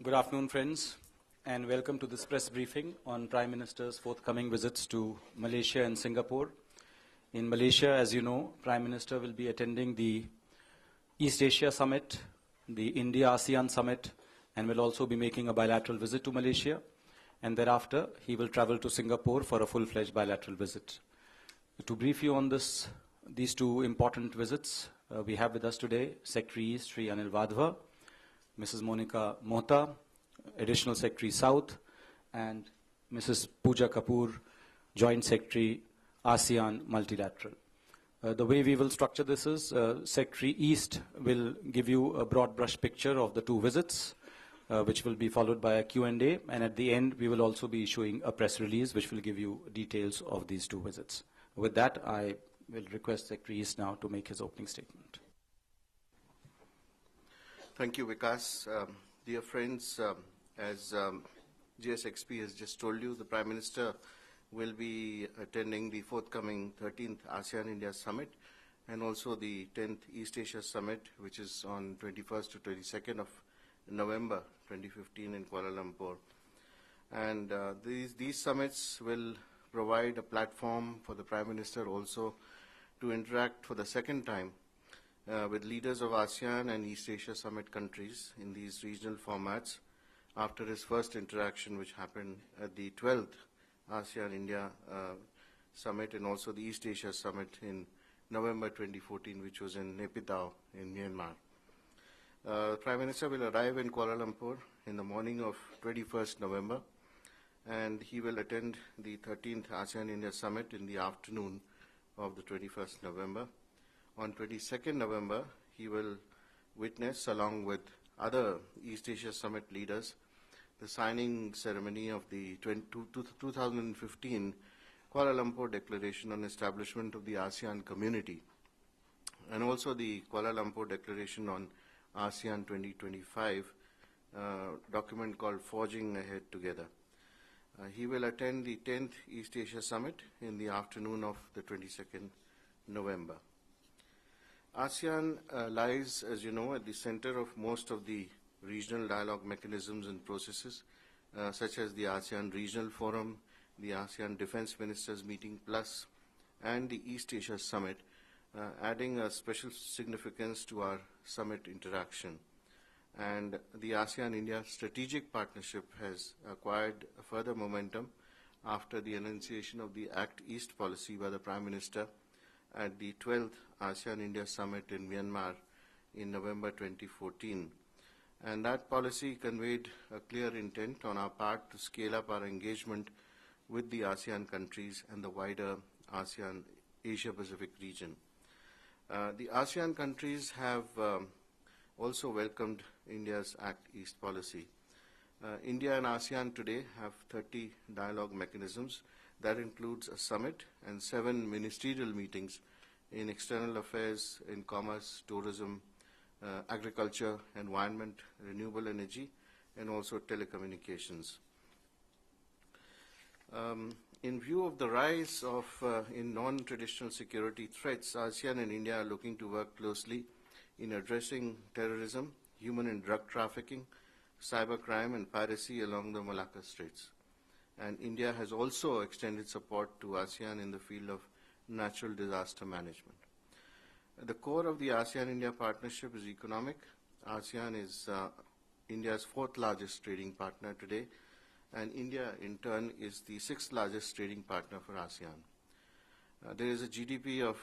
Good afternoon, friends, and welcome to this press briefing on Prime Minister's forthcoming visits to Malaysia and Singapore. In Malaysia, as you know, Prime Minister will be attending the East Asia Summit, the India-ASEAN Summit, and will also be making a bilateral visit to Malaysia. And thereafter, he will travel to Singapore for a full-fledged bilateral visit. To brief you on these two important visits, we have with us today Secretary East, Sri Anil Vadhva, Mrs. Monica Mohta, Additional Secretary South, and Mrs. Pooja Kapoor, Joint Secretary ASEAN Multilateral. The way we will structure this is Secretary East will give you a broad brush picture of the two visits, which will be followed by a Q&A, and at the end we will also be issuing a press release which will give you details of these two visits. With that, I will request Secretary East now to make his opening statement. Thank you, Vikas. Dear friends, as GSXP has just told you, the Prime Minister will be attending the forthcoming 13th ASEAN-India Summit and also the 10th East Asia Summit, which is on 21st to 22nd of November 2015 in Kuala Lumpur. And these summits will provide a platform for the Prime Minister also to interact for the second time with leaders of ASEAN and East Asia Summit countries in these regional formats after his first interaction, which happened at the 12th ASEAN-India Summit and also the East Asia Summit in November 2014, which was in Naypyidaw in Myanmar. The Prime Minister will arrive in Kuala Lumpur in the morning of 21st November, and he will attend the 13th ASEAN-India Summit in the afternoon of the 21st November. On 22nd November, he will witness, along with other East Asia Summit leaders, the signing ceremony of the 2015 Kuala Lumpur Declaration on Establishment of the ASEAN Community, and also the Kuala Lumpur Declaration on ASEAN 2025, document called Forging Ahead Together. He will attend the 10th East Asia Summit in the afternoon of the 22nd November. ASEAN lies, as you know, at the center of most of the regional dialogue mechanisms and processes, such as the ASEAN Regional Forum, the ASEAN Defense Ministers Meeting Plus, and the East Asia Summit, adding a special significance to our summit interaction. And the ASEAN-India strategic partnership has acquired further momentum after the enunciation of the Act East policy by the Prime Minister at the 12th ASEAN-India Summit in Myanmar in November 2014. And that policy conveyed a clear intent on our part to scale up our engagement with the ASEAN countries and the wider ASEAN Asia-Pacific region. The ASEAN countries have also welcomed India's Act East policy. India and ASEAN today have 30 dialogue mechanisms. That includes a summit and 7 ministerial meetings in external affairs, in commerce, tourism, agriculture, environment, renewable energy, and also telecommunications. In view of the rise of in non-traditional security threats, ASEAN and India are looking to work closely in addressing terrorism, human and drug trafficking, cybercrime, and piracy along the Malacca Straits. And India has also extended support to ASEAN in the field of natural disaster management. The core of the ASEAN-India partnership is economic. ASEAN is India's 4th largest trading partner today, and India, in turn, is the 6th largest trading partner for ASEAN. There is a GDP of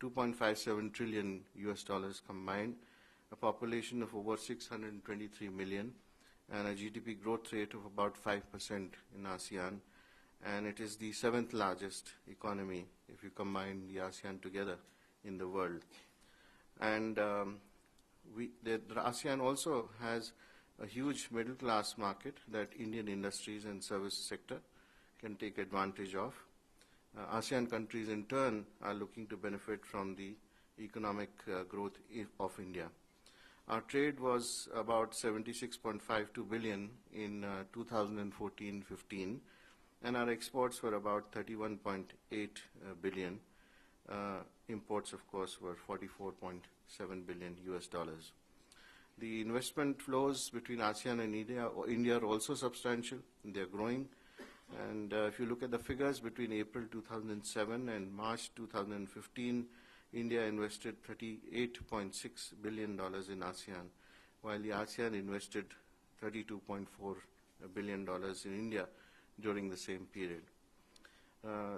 $2.57 trillion US dollars combined, a population of over 623 million, and a GDP growth rate of about 5% in ASEAN, and it is the 7th largest economy if you combine the ASEAN together in the world. And the ASEAN also has a huge middle-class market that Indian industries and service sector can take advantage of. ASEAN countries, in turn, are looking to benefit from the economic growth of India. Our trade was about 76.52 billion in 2014-15, and our exports were about 31.8 billion. Imports, of course, were 44.7 billion US dollars. The investment flows between ASEAN and India are also substantial. They are growing. And if you look at the figures between April 2007 and March 2015, India invested $38.6 billion in ASEAN, while the ASEAN invested $32.4 billion in India during the same period.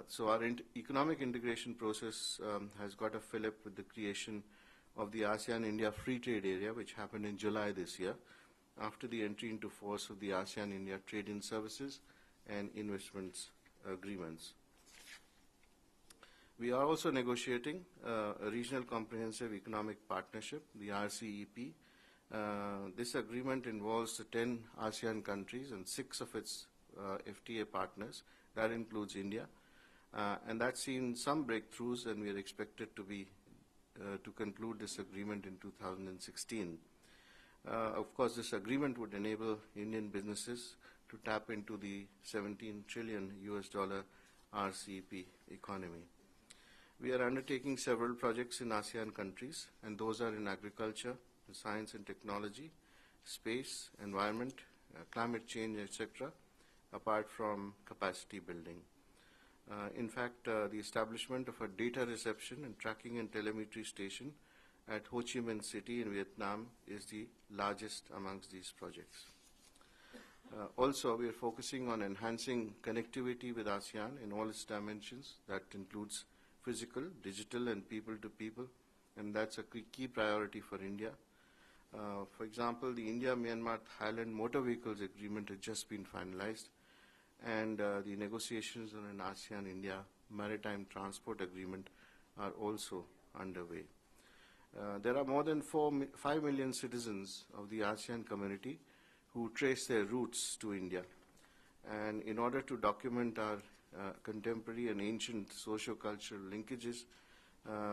So our economic integration process has got a fillip with the creation of the ASEAN-India Free Trade Area, which happened in July this year, after the entry into force of the ASEAN-India Trade in Services and Investments Agreements. We are also negotiating a Regional Comprehensive Economic Partnership, the RCEP. This agreement involves the 10 ASEAN countries and 6 of its FTA partners. That includes India. And that's seen some breakthroughs, and we are expected to conclude this agreement in 2016. Of course, this agreement would enable Indian businesses to tap into the $17 trillion RCEP economy. We are undertaking several projects in ASEAN countries, and those are in agriculture, science and technology, space, environment, climate change, etc., apart from capacity building. In fact, the establishment of a data reception and tracking and telemetry station at Ho Chi Minh City in Vietnam is the largest amongst these projects. Also, we are focusing on enhancing connectivity with ASEAN in all its dimensions. That includes physical, digital, and people-to-people, and that's a key priority for India. For example, the India-Myanmar-Thailand Motor Vehicles Agreement has just been finalized, and the negotiations on an ASEAN-India Maritime Transport Agreement are also underway. There are more than 5 million citizens of the ASEAN community who trace their roots to India. And in order to document our contemporary and ancient socio-cultural linkages,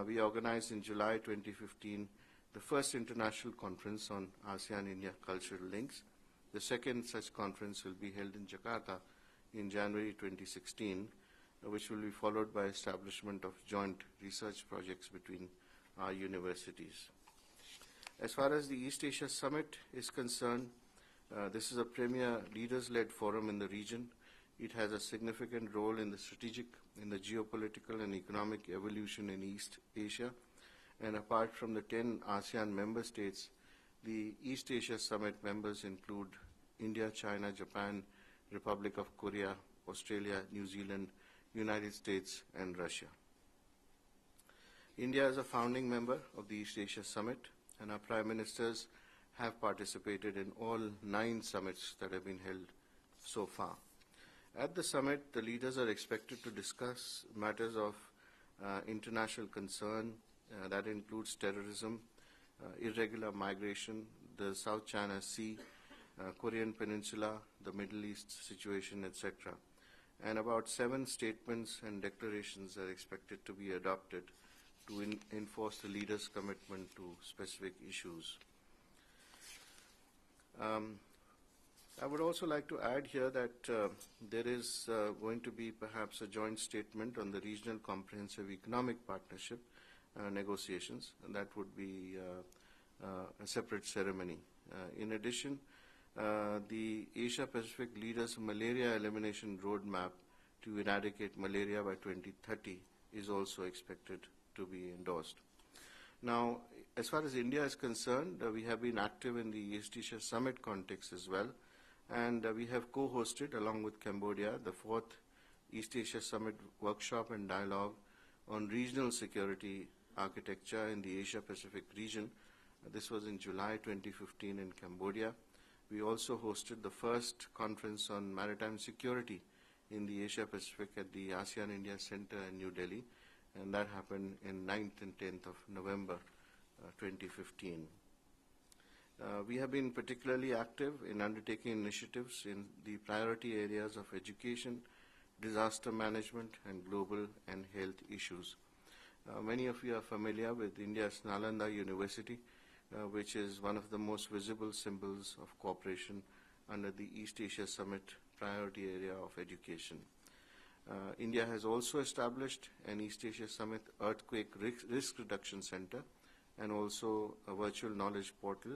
we organized in July 2015 the first international conference on ASEAN-India cultural links. The second such conference will be held in Jakarta in January 2016, which will be followed by establishment of joint research projects between our universities. As far as the East Asia Summit is concerned, this is a premier leaders-led forum in the region. It has a significant role in the geopolitical and economic evolution in East Asia. And apart from the 10 ASEAN member states, the East Asia Summit members include India, China, Japan, Republic of Korea, Australia, New Zealand, United States, and Russia. India is a founding member of the East Asia Summit, and our Prime Ministers have participated in all 9 summits that have been held so far. At the summit, the leaders are expected to discuss matters of international concern. That includes terrorism, irregular migration, the South China Sea, Korean Peninsula, the Middle East situation, etc. And about 7 statements and declarations are expected to be adopted to enforce the leaders' commitment to specific issues. I would also like to add here that there is going to be perhaps a joint statement on the Regional Comprehensive Economic Partnership negotiations, and that would be a separate ceremony. In addition, the Asia-Pacific Leaders Malaria Elimination Roadmap to eradicate malaria by 2030 is also expected to be endorsed. Now, as far as India is concerned, we have been active in the East Asia Summit context as well, and we have co-hosted, along with Cambodia, the 4th East Asia Summit workshop and dialogue on regional security architecture in the Asia-Pacific region. This was in July 2015 in Cambodia. We also hosted the first conference on maritime security in the Asia-Pacific at the ASEAN-India Center in New Delhi, and that happened in 9th and 10th of November 2015. We have been particularly active in undertaking initiatives in the priority areas of education, disaster management, and global and health issues. Many of you are familiar with India's Nalanda University, which is one of the most visible symbols of cooperation under the East Asia Summit priority area of education. India has also established an East Asia Summit Earthquake Risk Reduction Center and also a virtual knowledge portal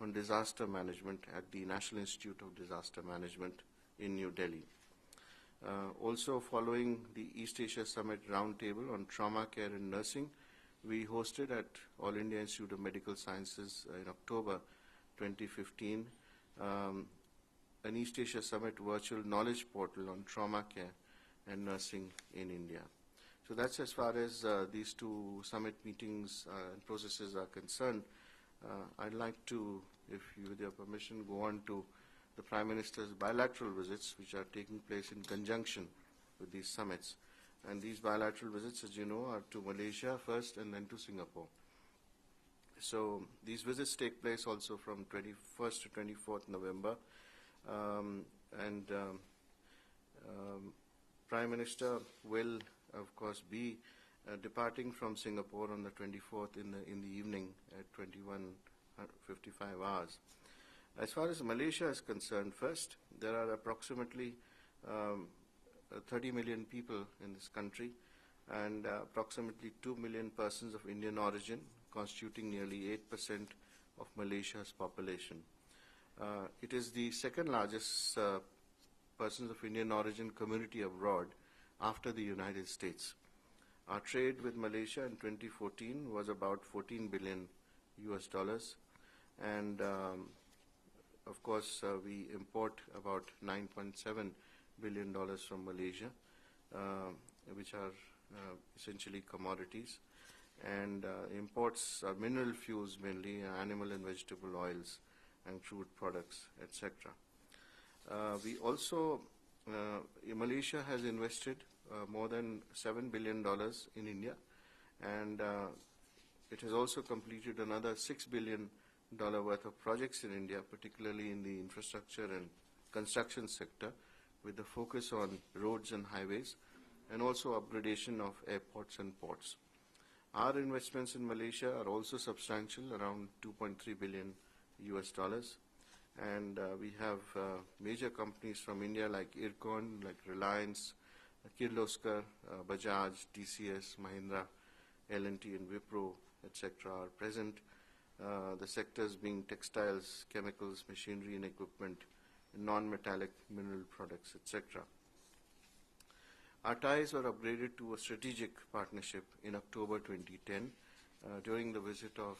on Disaster Management at the National Institute of Disaster Management in New Delhi. Also following the East Asia Summit Roundtable on Trauma Care and Nursing, we hosted at All India Institute of Medical Sciences in October 2015 an East Asia Summit virtual knowledge portal on trauma care and nursing in India. So that's as far as these two summit meetings and processes are concerned. I'd like to, if you, with your permission, go on to the Prime Minister's bilateral visits, which are taking place in conjunction with these summits. And these bilateral visits, as you know, are to Malaysia first and then to Singapore. So these visits take place also from 21st to 24th November. Prime Minister will, of course, be departing from Singapore on the 24th in the evening at 21:55 hours. As far as Malaysia is concerned, first, there are approximately 30 million people in this country, and approximately 2 million persons of Indian origin, constituting nearly 8% of Malaysia's population. It is the second largest persons of Indian origin community abroad after the United States. Our trade with Malaysia in 2014 was about $14 billion US, and of course we import about $9.7 billion from Malaysia, which are essentially commodities, and imports are mineral fuels mainly, animal and vegetable oils, and crude products, etc. We also, Malaysia has invested more than $7 billion in India, and it has also completed another $6 billion worth of projects in India, particularly in the infrastructure and construction sector, with the focus on roads and highways, and also upgradation of airports and ports. Our investments in Malaysia are also substantial, around $2.3 billion US, and we have major companies from India like Ircon, like Reliance, Kirloskar, Bajaj, TCS, Mahindra, L&T, and Wipro, etc. are present. The sectors being textiles, chemicals, machinery and equipment, non-metallic mineral products, etc. Our ties were upgraded to a strategic partnership in October 2010 during the visit of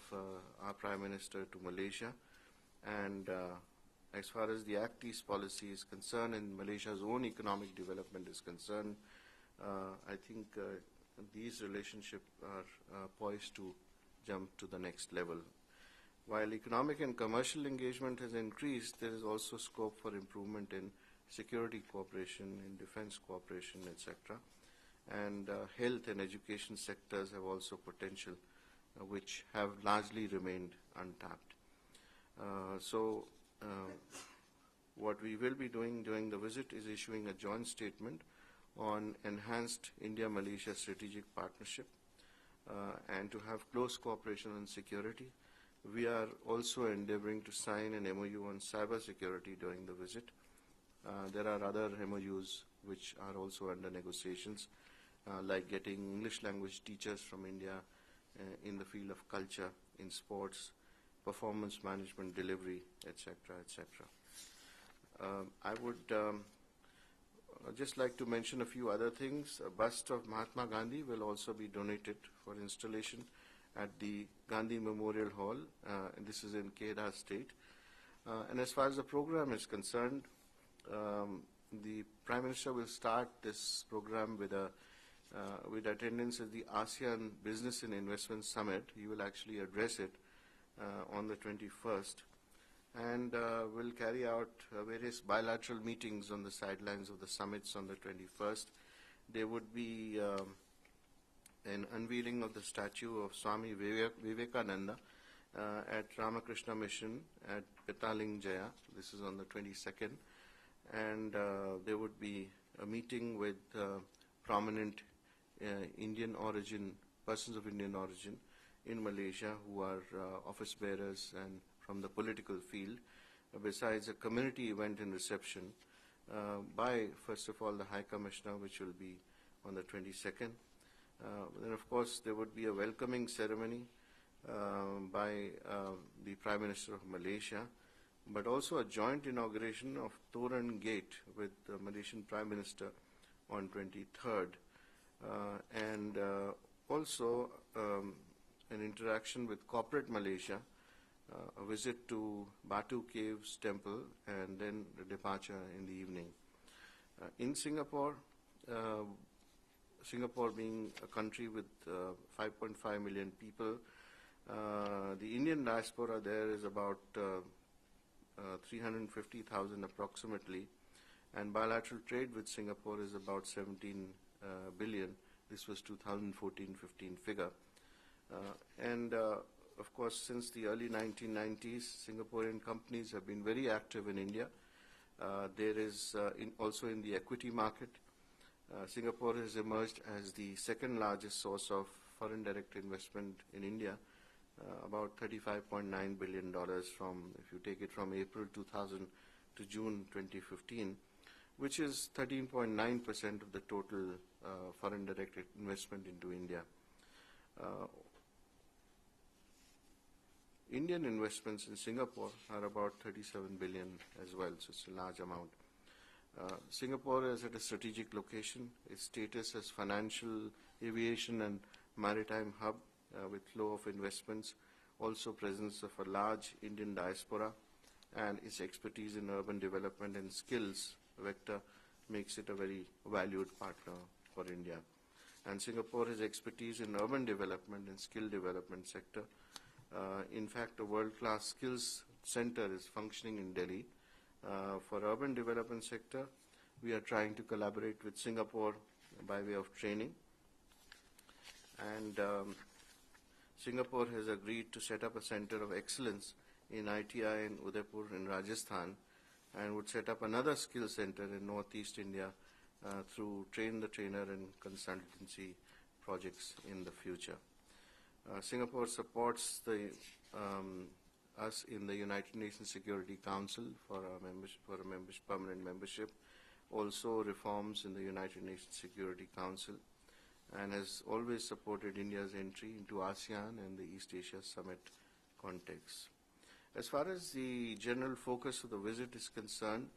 our Prime Minister to Malaysia. And as far as the Act East policy is concerned and Malaysia's own economic development is concerned, I think these relationships are poised to jump to the next level. While economic and commercial engagement has increased, there is also scope for improvement in security cooperation, in defense cooperation, etc. And health and education sectors have also potential, which have largely remained untapped. What we will be doing during the visit is issuing a joint statement on enhanced India-Malaysia strategic partnership and to have close cooperation on security. We are also endeavoring to sign an MoU on cyber security during the visit. There are other MoUs which are also under negotiations, like getting English language teachers from India in the field of culture, in sports, performance management, delivery, etc., etc. I would just like to mention a few other things. A bust of Mahatma Gandhi will also be donated for installation at the Gandhi Memorial Hall, and this is in Kedah State. And as far as the program is concerned, the Prime Minister will start this program with attendance at the ASEAN Business and Investment Summit. He will actually address it on the 21st, and will carry out various bilateral meetings on the sidelines of the summits on the 21st. There would be an unveiling of the statue of Swami Vivekananda at Ramakrishna Mission at Petaling Jaya. This is on the 22nd. And there would be a meeting with prominent Indian origin, persons of Indian origin in Malaysia who are office bearers and from the political field, besides a community event and reception by, first of all, the High Commissioner, which will be on the 22nd. Then, of course, there would be a welcoming ceremony by the Prime Minister of Malaysia, but also a joint inauguration of Toran Gate with the Malaysian Prime Minister on 23rd, and also an interaction with corporate Malaysia, a visit to Batu Caves Temple, and then the departure in the evening. In Singapore, Singapore being a country with 5.5 million people, the Indian diaspora there is about 350,000 approximately, and bilateral trade with Singapore is about 17 billion. This was 2014-15 figure. Of course, since the early 1990s, Singaporean companies have been very active in India. There is also in the equity market. Singapore has emerged as the second largest source of foreign direct investment in India, about $35.9 billion from, if you take it from April 2000 to June 2015, which is 13.9% of the total foreign direct investment into India. Indian investments in Singapore are about 37 billion as well, so it's a large amount. Singapore is at a strategic location. Its status as financial, aviation and maritime hub with flow of investments, also presence of a large Indian diaspora, and its expertise in urban development and skills vector makes it a very valued partner for India. And Singapore has expertise in urban development and skill development sector. In fact, a world-class skills center is functioning in Delhi. For urban development sector, we are trying to collaborate with Singapore by way of training. And Singapore has agreed to set up a center of excellence in ITI in Udaipur in Rajasthan, and would set up another skill center in Northeast India through train the trainer and consultancy projects in the future. Singapore supports us in the United Nations Security Council for a permanent membership, also reforms in the United Nations Security Council, and has always supported India's entry into ASEAN and the East Asia Summit context. As far as the general focus of the visit is concerned,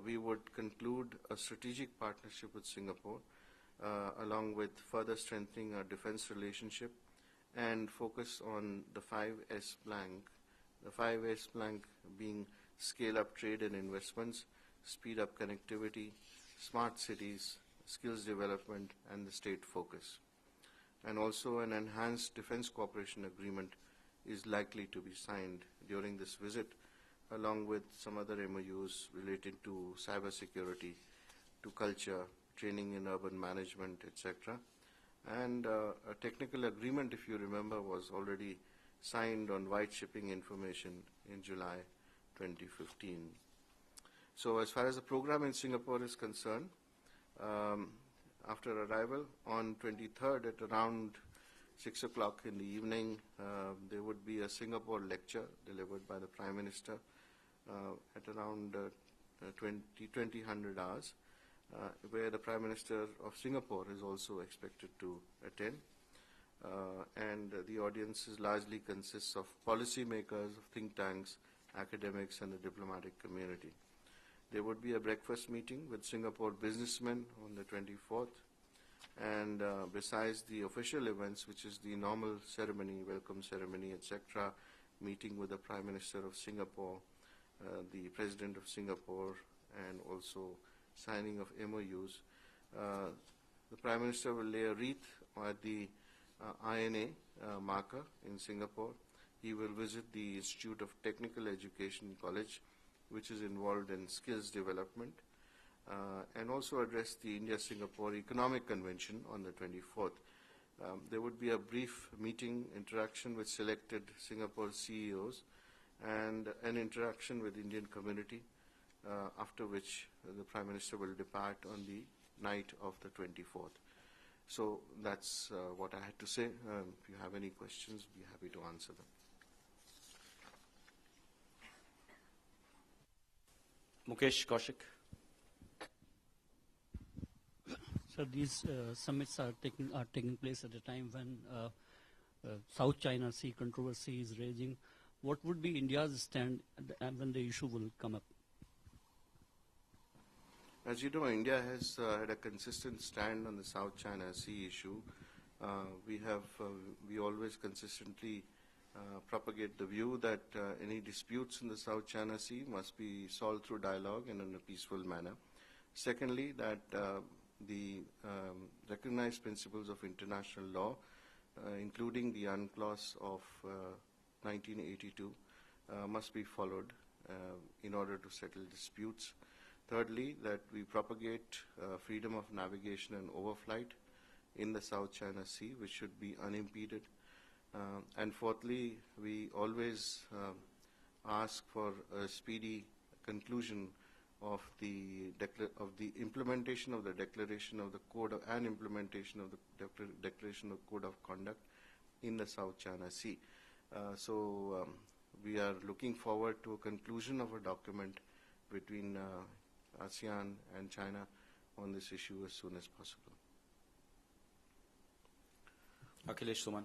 we would conclude a strategic partnership with Singapore, along with further strengthening our defense relationship, and focus on the 5S plank. The 5S plank being scale up trade and investments, speed up connectivity, smart cities, skills development, and the state focus. And also an enhanced defense cooperation agreement is likely to be signed during this visit, along with some other MoUs related to cyber security, to culture, training in urban management, etc. And a technical agreement, if you remember, was already signed on white shipping information in July 2015. So as far as the program in Singapore is concerned, after arrival on 23rd at around 6 o'clock in the evening, there would be a Singapore lecture delivered by the Prime Minister at around 2000 hours, where the Prime Minister of Singapore is also expected to attend. And the audience largely consists of policymakers, think tanks, academics, and the diplomatic community. There would be a breakfast meeting with Singapore businessmen on the 24th, and besides the official events, which is the normal ceremony, welcome ceremony, etc., meeting with the Prime Minister of Singapore, the President of Singapore, and also signing of MoUs. The Prime Minister will lay a wreath at the INA marker in Singapore. He will visit the Institute of Technical Education College, which is involved in skills development, and also address the India-Singapore Economic Convention on the 24th. There would be a brief meeting, interaction with selected Singapore CEOs, and an interaction with Indian community, after which the Prime Minister will depart on the night of the 24th. So that's what I had to say. If you have any questions, be happy to answer them. Mukesh Kaushik. So these summits are taking place at a time when South China Sea controversy is raging. What would be India's stand when the issue will come up? As you know, India has had a consistent stand on the South China Sea issue. We always consistently propagate the view that any disputes in the South China Sea must be solved through dialogue and in a peaceful manner. Secondly, that the recognized principles of international law, including the UNCLOS of 1982, must be followed in order to settle disputes. Thirdly, that we propagate freedom of navigation and overflight in the South China Sea, which should be unimpeded. And fourthly, we always ask for a speedy conclusion of the implementation of the declaration of the code and implementation of the declaration of code of conduct in the South China Sea. So we are looking forward to a conclusion of a document between ASEAN and China on this issue as soon as possible. Akhilesh Suman.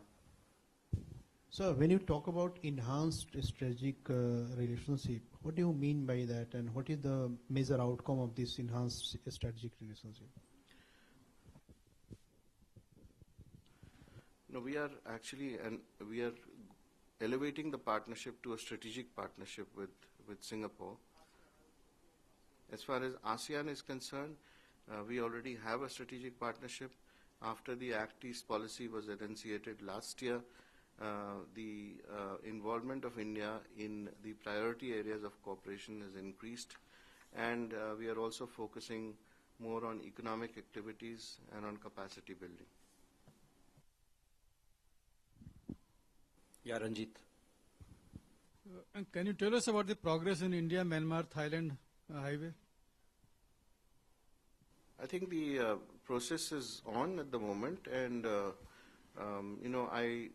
So when you talk about enhanced strategic relationship, what do you mean by that, and what is the major outcome of this enhanced strategic relationship? No, we are actually, we are elevating the partnership to a strategic partnership with Singapore. As far as ASEAN is concerned, we already have a strategic partnership. After the Act East policy was enunciated last year, the involvement of India in the priority areas of cooperation has increased, and we are also focusing more on economic activities and on capacity building. Yeah, Ranjit. And can you tell us about the progress in India, Myanmar, Thailand highway? I think the process is on at the moment, and I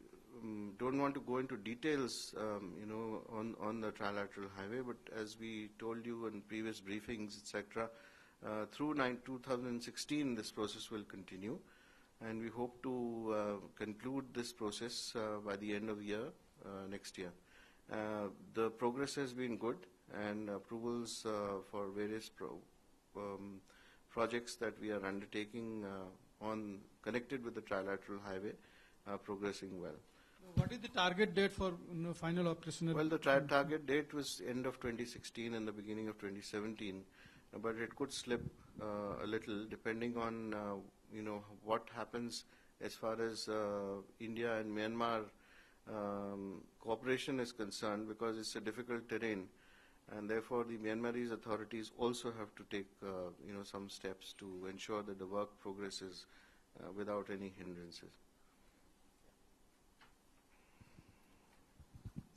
don't want to go into details, on the trilateral highway, but as we told you in previous briefings, etc., through 2016, this process will continue, and we hope to conclude this process by the end of the year, next year. The progress has been good, and approvals for various projects that we are undertaking connected with the trilateral highway are progressing well. What is the target date for final operational? Well, the target date was end of 2016 and the beginning of 2017, but it could slip a little depending on what happens as far as India and Myanmar cooperation is concerned, because it's a difficult terrain, and therefore the Myanmarese authorities also have to take some steps to ensure that the work progresses without any hindrances.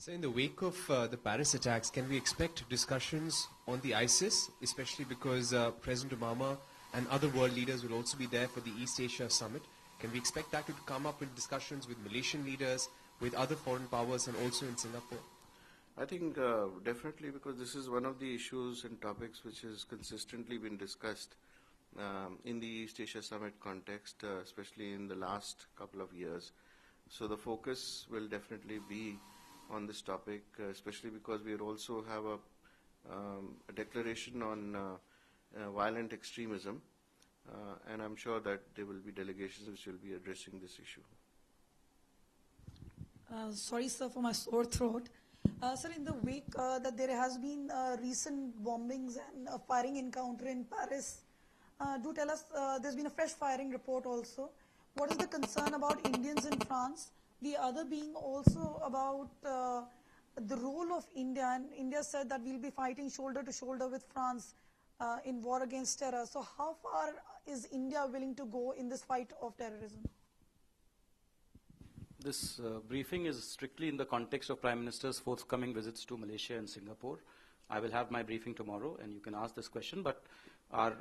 So in the wake of the Paris attacks, can we expect discussions on the ISIS, especially because President Obama and other world leaders will also be there for the East Asia Summit? Can we expect that to come up in discussions with Malaysian leaders, with other foreign powers, and also in Singapore? I think definitely, because this is one of the issues and topics which has consistently been discussed in the East Asia Summit context, especially in the last couple of years. So the focus will definitely be on this topic, especially because we also have a declaration on violent extremism, and I'm sure that there will be delegations which will be addressing this issue. Sorry, sir, for my sore throat. Sir, in the wake that there has been recent bombings and a firing encounter in Paris, do tell us, there's been a fresh firing report also. What is the concern about Indians in France? The other being also about the role of India, and India said that we'll be fighting shoulder to shoulder with France in war against terror. So how far is India willing to go in this fight of terrorism? This briefing is strictly in the context of Prime Minister's forthcoming visits to Malaysia and Singapore. I will have my briefing tomorrow, and you can ask this question, but our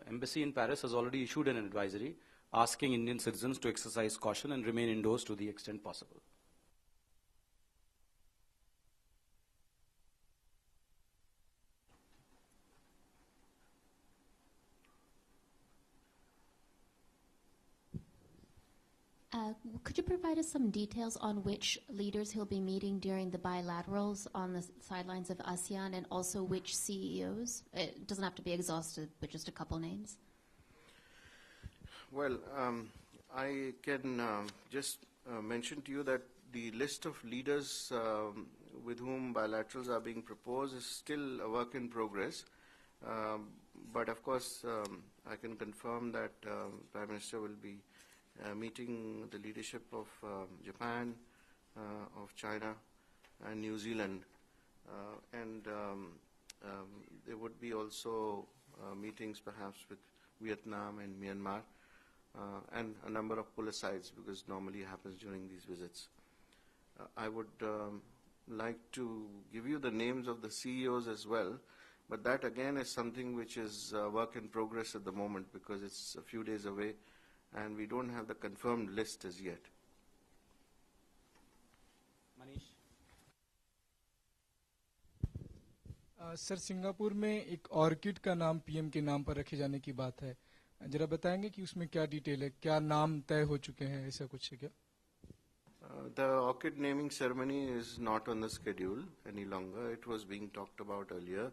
embassy in Paris has already issued an advisory asking Indian citizens to exercise caution and remain indoors to the extent possible. Could you provide us some details on which leaders he'll be meeting during the bilaterals on the sidelines of ASEAN, and also which CEOs? It doesn't have to be exhaustive, but just a couple names. Well, I can just mention to you that the list of leaders with whom bilaterals are being proposed is still a work in progress. But of course, I can confirm that Prime Minister will be meeting the leadership of Japan, of China, and New Zealand. There would be also meetings perhaps with Vietnam and Myanmar, and a number of pull asides, because normally happens during these visits. I would like to give you the names of the CEOs as well, but that again is something which is work in progress at the moment, because it's a few days away and we don't have the confirmed list as yet. Manish? Sir, Singapore में एक orchid का नाम PM के नाम पर रखे जाने की बात है. जरा बताएंगे कि उसमें क्या डिटेल है, क्या नाम तय हो चुके हैं, ऐसा कुछ है क्या? The orchid naming ceremony is not on the schedule any longer. It was being talked about earlier,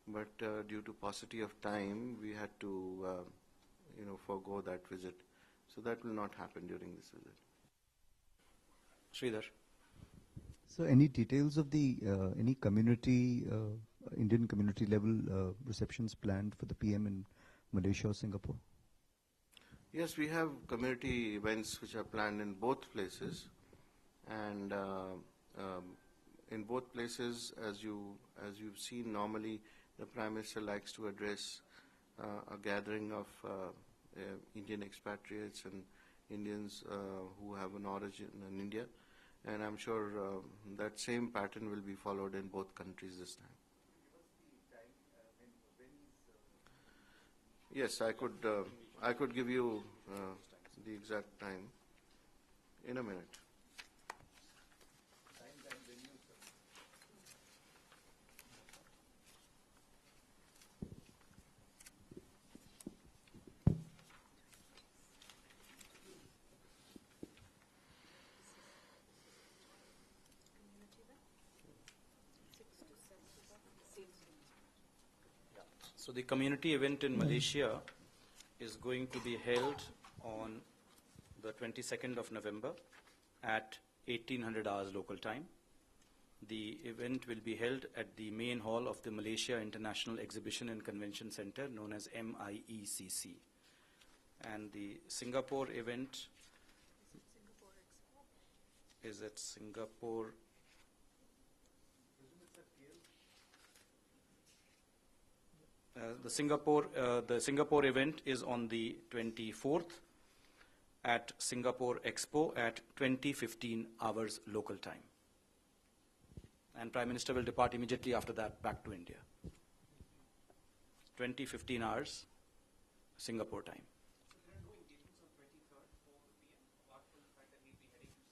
but due to paucity of time, we had to, forego that visit. So that will not happen during this visit. Sridhar? So, any details of the any community, Indian community level receptions planned for the PM in Malaysia or Singapore? Yes, we have community events which are planned in both places, and in both places, as you've seen, normally the Prime Minister likes to address a gathering of Indian expatriates and Indians who have an origin in India, and I'm sure that same pattern will be followed in both countries this time. Yes, I could give you the exact time in a minute. So the community event in Malaysia is going to be held on the 22nd of November at 1800 hours local time. The event will be held at the main hall of the Malaysia International Exhibition and Convention Center, known as MIECC. And the Singapore event is at Singapore. The Singapore event is on the 24th at Singapore Expo at 20:15 hours local time. And Prime Minister will depart immediately after that back to India. 20:15 hours Singapore time. So there are no engagements on 23rd for the PM, apart from the fact that he'll be heading to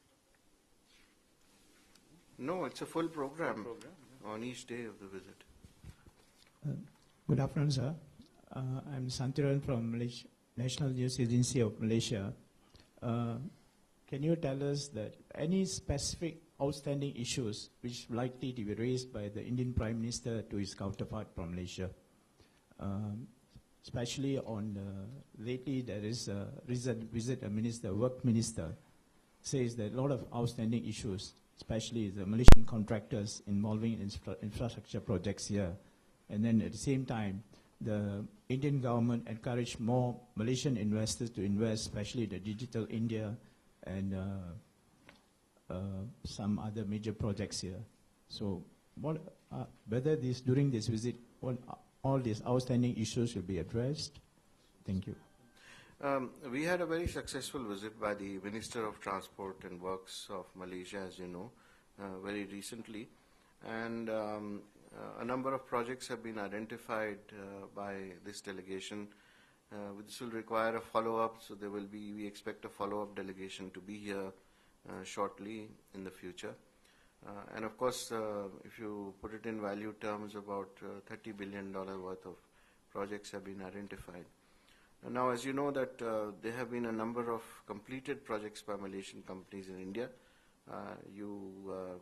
Singapore? No, it's a full program on each day of the visit. Good afternoon, sir. I'm Santiran from Malaysia, National News Agency of Malaysia. Can you tell us that any specific outstanding issues which are likely to be raised by the Indian Prime Minister to his counterpart from Malaysia? Especially on lately there is a recent visit, a minister, work minister, says that a lot of outstanding issues, especially the Malaysian contractors involving infrastructure projects here. And then at the same time, the Indian government encouraged more Malaysian investors to invest, especially the Digital India and some other major projects here. So whether during this visit, all these outstanding issues will be addressed? Thank you. We had a very successful visit by the Minister of Transport and Works of Malaysia, as you know, very recently. And a number of projects have been identified by this delegation. This will require a follow-up, so we expect a follow-up delegation to be here shortly in the future. And of course, if you put it in value terms, about $30 billion worth of projects have been identified. Now, as you know that there have been a number of completed projects by Malaysian companies in India. You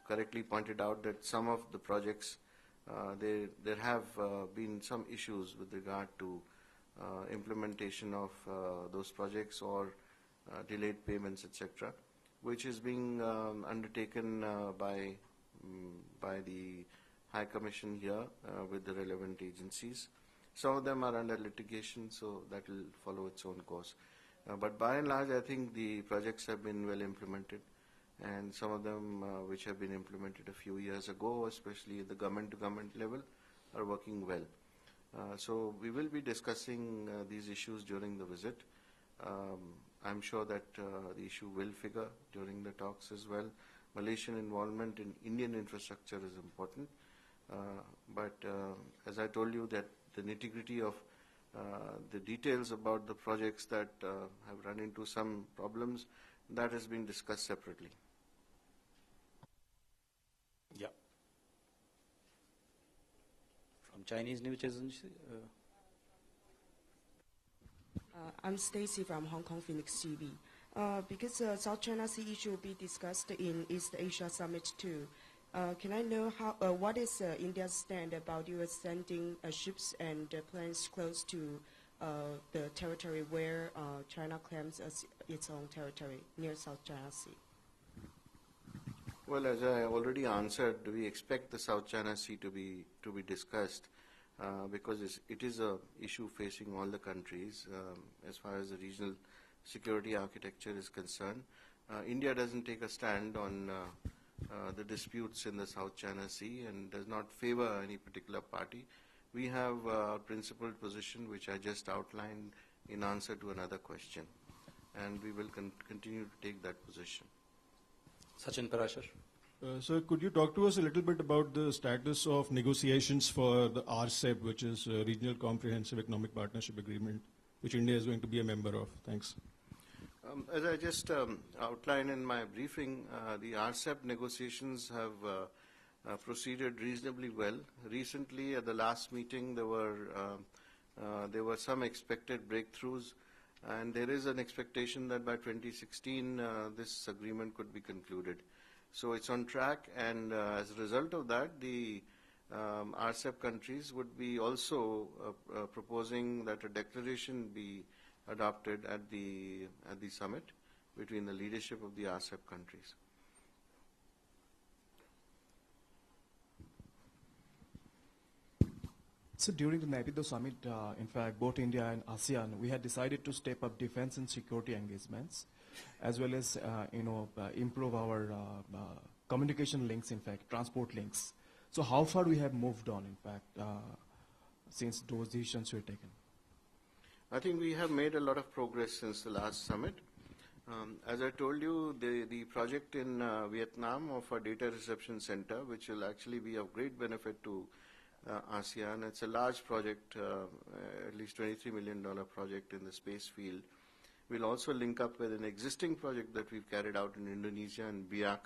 correctly pointed out that some of the projects, there have been some issues with regard to implementation of those projects or delayed payments, etc., which is being undertaken by the High Commission here with the relevant agencies. Some of them are under litigation, so that will follow its own course. But by and large, I think the projects have been well implemented, and some of them which have been implemented a few years ago, especially at the government-to-government level, are working well. So we will be discussing these issues during the visit. I'm sure that the issue will figure during the talks as well. Malaysian involvement in Indian infrastructure is important, but as I told you, that the nitty-gritty of the details about the projects that have run into some problems, that has been discussed separately. Yeah. From Chinese News Agency. I'm Stacy from Hong Kong Phoenix TV. Because South China Sea issue will be discussed in East Asia Summit too. Can I know what is India's stand about U.S. sending ships and planes close to the territory where China claims as its own territory near South China Sea? Well, as I already answered, we expect the South China Sea to be discussed because it is a issue facing all the countries as far as the regional security architecture is concerned. India doesn't take a stand on the disputes in the South China Sea and does not favor any particular party. We have a principled position which I just outlined in answer to another question, and we will continue to take that position. Sachin Parashar. Sir, could you talk to us a little bit about the status of negotiations for the RCEP, which is Regional Comprehensive Economic Partnership Agreement, which India is going to be a member of? Thanks. As I just outlined in my briefing, the RCEP negotiations have proceeded reasonably well. Recently, at the last meeting, there were some expected breakthroughs, and there is an expectation that by 2016 this agreement could be concluded. So it's on track, and as a result of that, the RCEP countries would be also proposing that a declaration be adopted at the summit between the leadership of the RCEP countries. So during the Naypyidaw summit, in fact, both India and ASEAN, we had decided to step up defense and security engagements, as well as improve our communication links, in fact, transport links. So how far we have moved on, in fact, since those decisions were taken? I think we have made a lot of progress since the last summit. As I told you, the project in Vietnam of a data reception center, which will actually be of great benefit to ASEAN. It's a large project, at least $23 million project in the space field. We'll also link up with an existing project that we've carried out in Indonesia and Biak.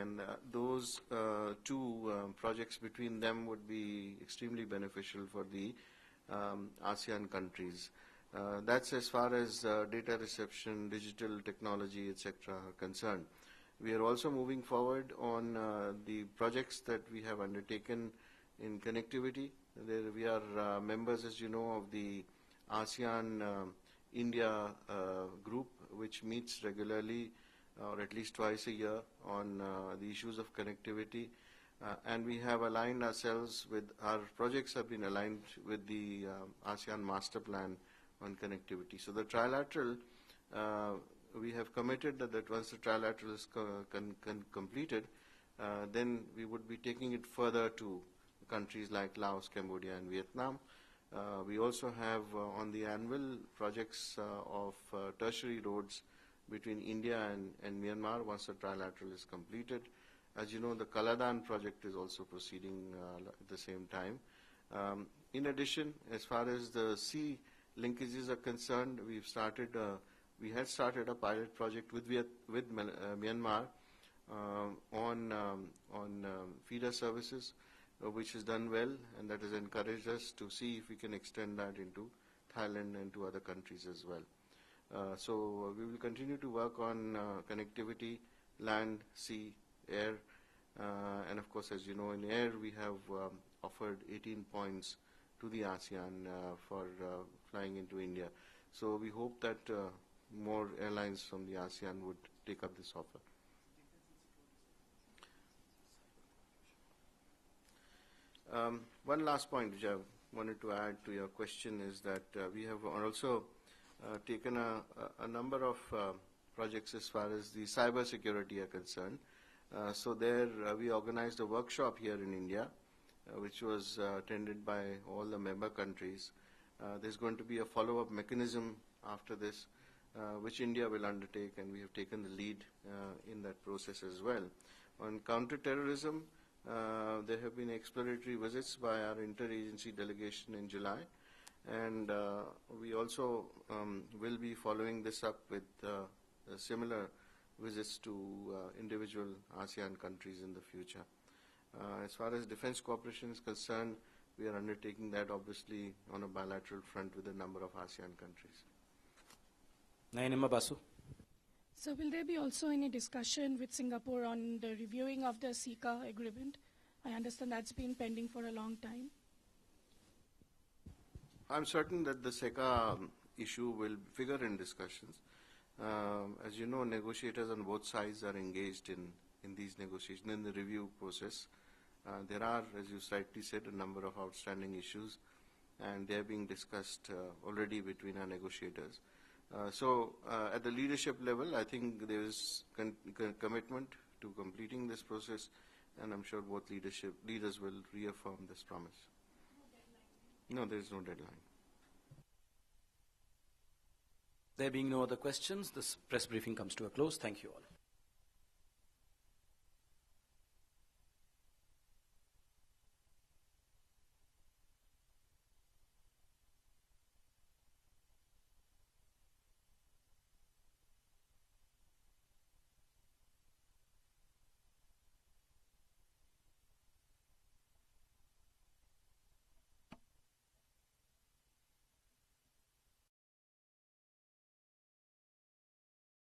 And those two projects between them would be extremely beneficial for the ASEAN countries. That's as far as data reception, digital technology, etc. are concerned. We are also moving forward on the projects that we have undertaken in connectivity. There we are members, as you know, of the ASEAN India group, which meets regularly or at least twice a year on the issues of connectivity. And we have aligned ourselves with, our projects have been aligned with the ASEAN Master Plan on connectivity. So the trilateral, we have committed that once the trilateral is completed, then we would be taking it further to countries like Laos, Cambodia, and Vietnam. We also have on the anvil projects of tertiary roads between India and Myanmar once the trilateral is completed. As you know, the Kaladan project is also proceeding at the same time. In addition, as far as the sea linkages are concerned, we had started a pilot project with Myanmar on feeder services, which has done well, and that has encouraged us to see if we can extend that into Thailand, and to other countries as well. So we will continue to work on connectivity, land, sea, air, and of course, as you know, in air we have offered 18 points to the ASEAN for flying into India. So we hope that more airlines from the ASEAN would take up this offer. One last point which I wanted to add to your question is that we have also taken a number of projects as far as the cyber security are concerned. So there we organized a workshop here in India which was attended by all the member countries. There's going to be a follow-up mechanism after this which India will undertake, and we have taken the lead in that process as well. On counter-terrorism, there have been exploratory visits by our interagency delegation in July, and we also will be following this up with similar visits to individual ASEAN countries in the future. As far as defense cooperation is concerned, we are undertaking that obviously on a bilateral front with a number of ASEAN countries. Nayanima Basu. So will there be also any discussion with Singapore on the reviewing of the SICA agreement? I understand that's been pending for a long time. I'm certain that the SECA issue will figure in discussions. As you know, negotiators on both sides are engaged in these negotiations, in the review process. There are, as you rightly said, a number of outstanding issues, and they are being discussed already between our negotiators. So at the leadership level, I think there is commitment to completing this process, and I'm sure both leaders will reaffirm this promise. No, there is no deadline. There being no other questions, this press briefing comes to a close. Thank you all.